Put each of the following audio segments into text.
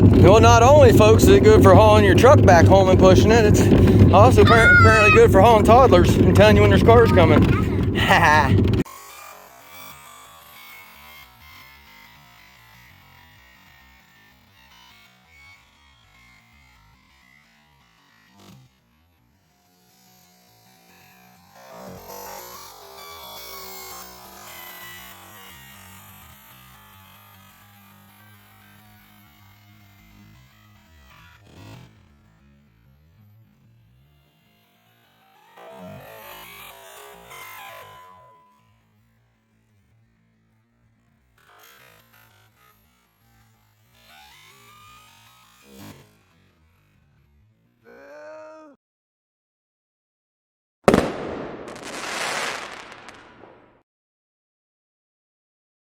Well, not only, folks, is it good for hauling your truck back home and pushing it, it's also apparently good for hauling toddlers and telling you when there's cars coming. Ha.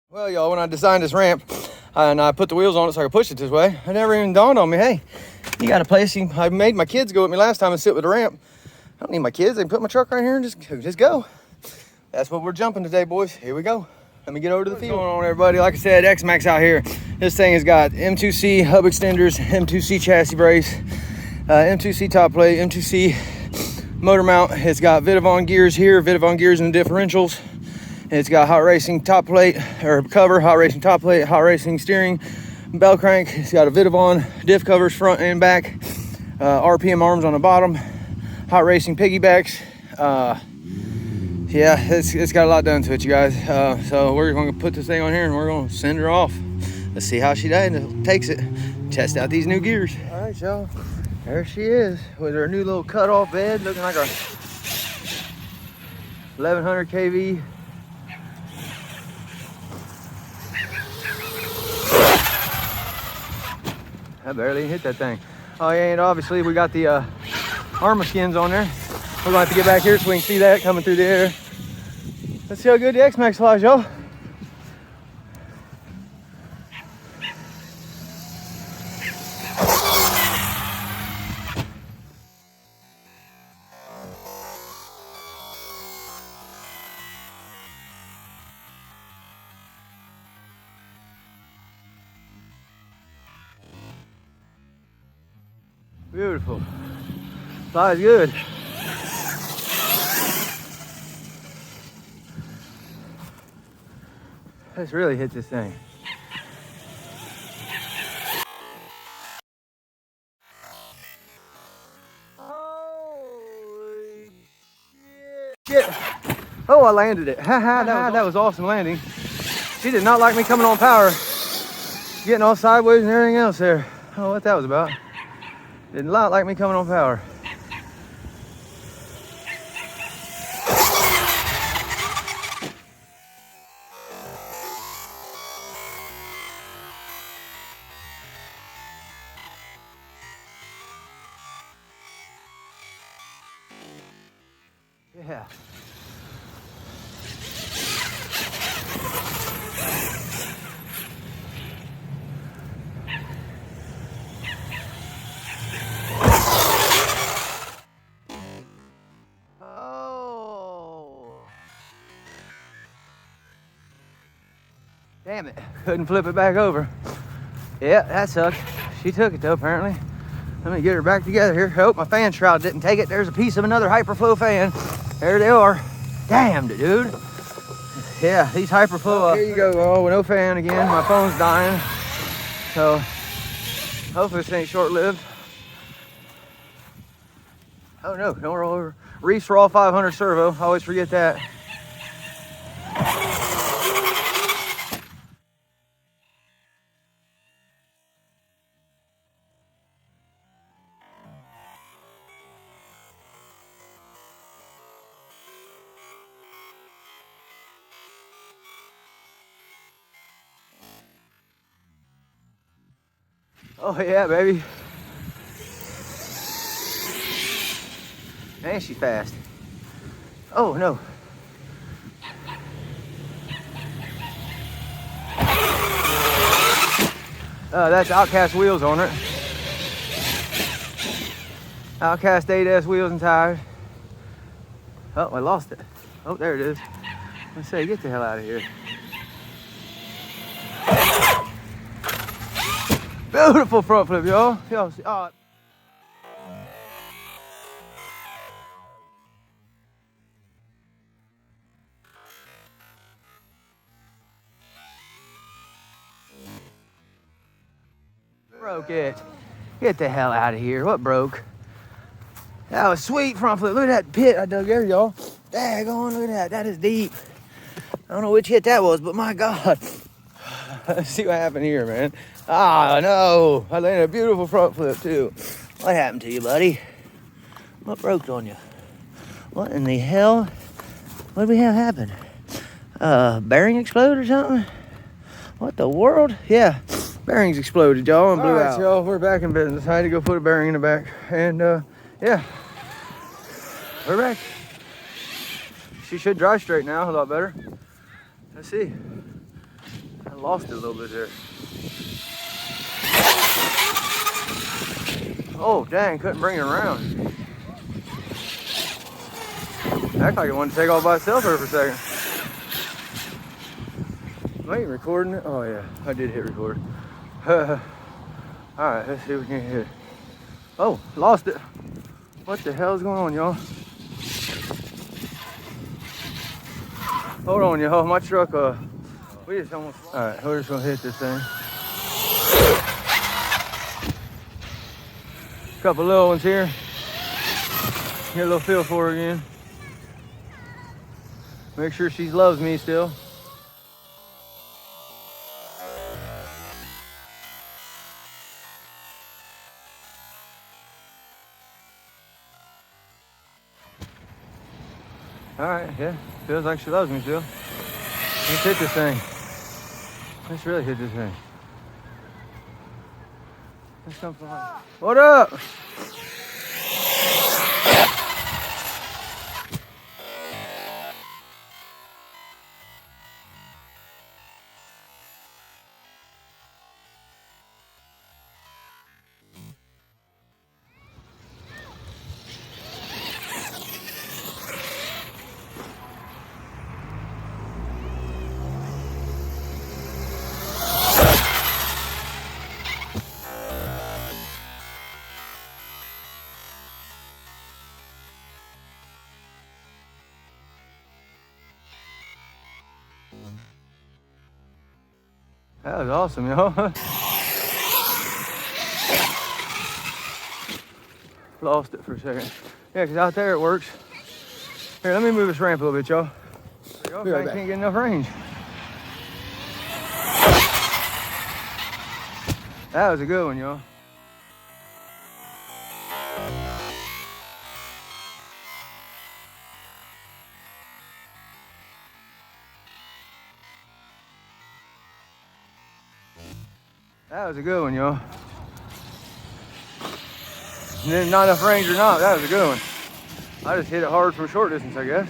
Well, y'all, when I designed this ramp and I put the wheels on it so I could push it this way, it never even dawned on me, hey, you got a place. I made my kids go with me last time and sit with the ramp. I don't need my kids. They can put my truck right here and just go. That's what we're jumping today, boys. Here we go. Let me get over to the field. What's going on, everybody? Like I said, X-MAXX out here. This thing has got M2C hub extenders, M2C chassis brace, M2C top plate, M2C motor mount. It's got Vidavon gears here, Vidavon gears in the differentials. It's got hot racing top plate or cover, hot racing top plate, hot racing steering, bell crank. It's got a Vidavon diff covers front and back, RPM arms on the bottom, hot racing piggybacks. Yeah, it's got a lot done to it, you guys. So we're going to put this thing on here and we're going to send her off. Let's see how she takes it. Test out these new gears. All right, y'all. There she is with her new little cutoff bed, looking like a 1100 kV. I barely hit that thing. Oh yeah, and obviously we got the armor skins on there. We're gonna have to get back here so we can see that coming through the air. Let's see how good the X-MAXX flies, y'all. Beautiful. Flies good. Let's really hit this thing. Holy shit. Oh, I landed it. That was awesome landing. She did not like me coming on power. Getting all sideways and everything else there. I don't know what that was about. Did not like me coming on power. Yeah. Damn it, couldn't flip it back over. Yeah, that sucked. She took it though, apparently. Let me get her back together here. Oh, my fan shroud didn't take it. There's a piece of another Hyperflow fan. There they are. Damn, dude. Yeah, these Hyperflow. Here you go. Oh, no fan again. My phone's dying. So, hopefully this ain't short-lived. Oh no, don't roll over. Reefs for all 500 servo. I always forget that. Oh yeah, baby. And she's fast. Oh no. That's Outcast wheels on it. Outcast 8S wheels and tires. Oh, I lost it. Oh, there it is. Let's say, get the hell out of here. Beautiful front flip, y'all. Y'all see, oh. Broke it. Get the hell out of here. What broke? That was sweet front flip. Look at that pit I dug there, y'all. Daggone, look at that. That is deep. I don't know which hit that was, but my God. Let's see what happened here, man. Ah, no. I landed a beautiful front flip, too. What happened to you, buddy? What broke on you? What in the hell? What did we have happen? Bearing explode or something? What the world? Yeah, bearings exploded, y'all, and blew out. Y'all, we're back in business. I had to go put a bearing in the back. And, yeah. We're back. She should drive straight now, a lot better. Let's see. I lost it a little bit there. Oh, dang, couldn't bring it around. Act like it wanted to take off by itself there for a second. Am I even recording it? Oh, yeah, I did hit record. All right, let's see if we can hit it. Oh, lost it. What the hell is going on, y'all? Hold on, y'all. My truck, we just almost... All right, we're just gonna hit this thing. Couple little ones here. Get a little feel for her again. Make sure she loves me still. All right, yeah, feels like she loves me still. Let's hit this thing. Let's really hit this thing. Let's come from behind. What up? That was awesome, y'all. Lost it for a second. Yeah, because out there it works. Here, let me move this ramp a little bit, y'all. I can't get enough range. That was a good one, y'all. That was a good one, y'all. And then not enough range or not, that was a good one. I just hit it hard from short distance, I guess.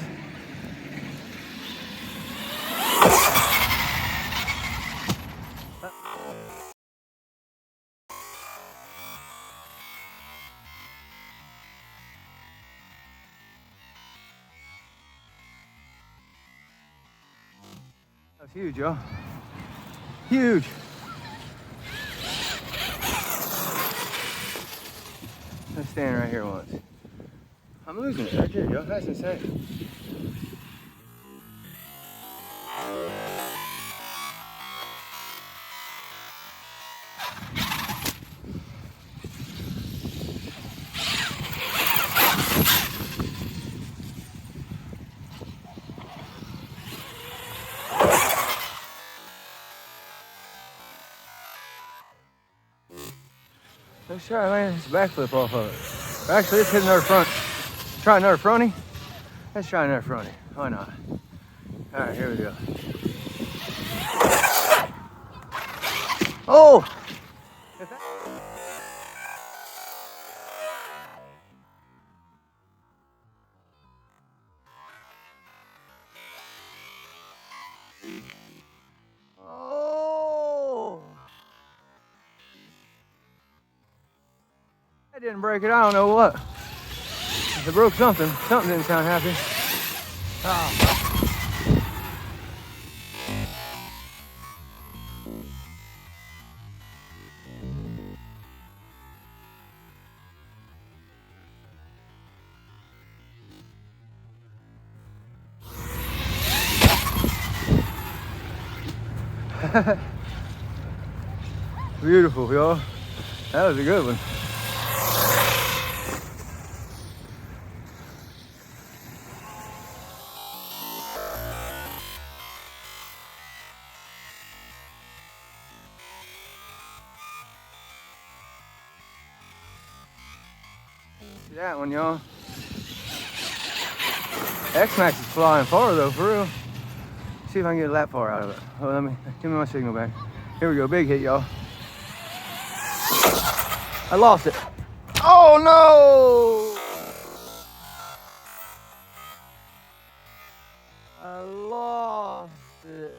That's huge, y'all. Huge. Let's stand right here once. I'm losing it right there, y'all. That's insane. Let's try to land this backflip off of it. Actually, let's hit another front. Try another fronty. Let's try another fronty. Why not? All right, here we go. Oh! Oh! That didn't break it. I don't know what. It broke something. Something didn't sound happy. Oh. Beautiful, y'all. That was a good one. See that one, y'all. X-MAXX is flying far though, for real. See if I can get a lap far out of it. Oh, give me my signal back. Here we go, big hit, y'all. I lost it. Oh no! I lost it.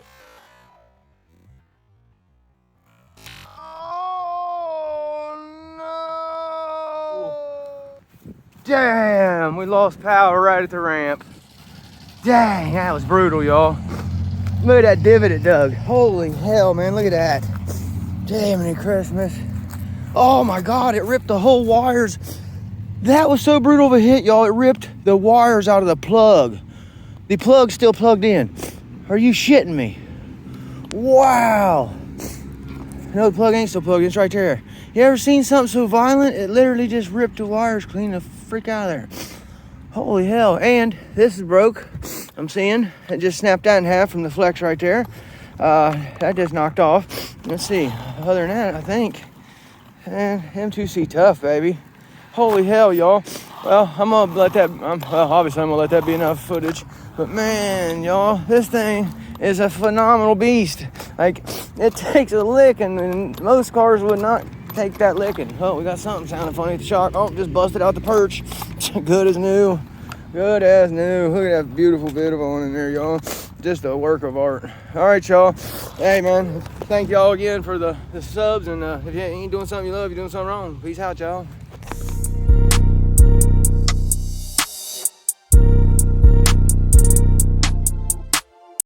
Oh no! Damn, we lost power right at the ramp. Dang, that was brutal, y'all. Look at that divot it dug. Holy hell, man, look at that. Damn, any Christmas. Oh my God, it ripped the whole wires. That was so brutal of a hit, y'all. It ripped the wires out of the plug. The plug's still plugged in. Are you shitting me? Wow. No, the plug ain't still plugged in. It's right there. You ever seen something so violent? It literally just ripped the wires clean the freak out of there. Holy hell. And this is broke. I'm seeing it just snapped out in half from the flex right there. That just knocked off. Let's see. Other than that, I think. And M2C tough, baby. Holy hell, y'all. Well, I'm gonna let that, obviously I'm gonna let that be enough footage. But man, y'all, this thing is a phenomenal beast. Like, it takes a licking, and most cars would not take that licking. Oh, we got something sounding funny at the shock. Oh, just busted out the perch. Good as new. Good as new. Look at that beautiful bit of one in there, y'all. Just a work of art. All right, y'all. Hey, man, thank y'all again for the subs. And if you ain't doing something you love, you're doing something wrong. Peace out, y'all.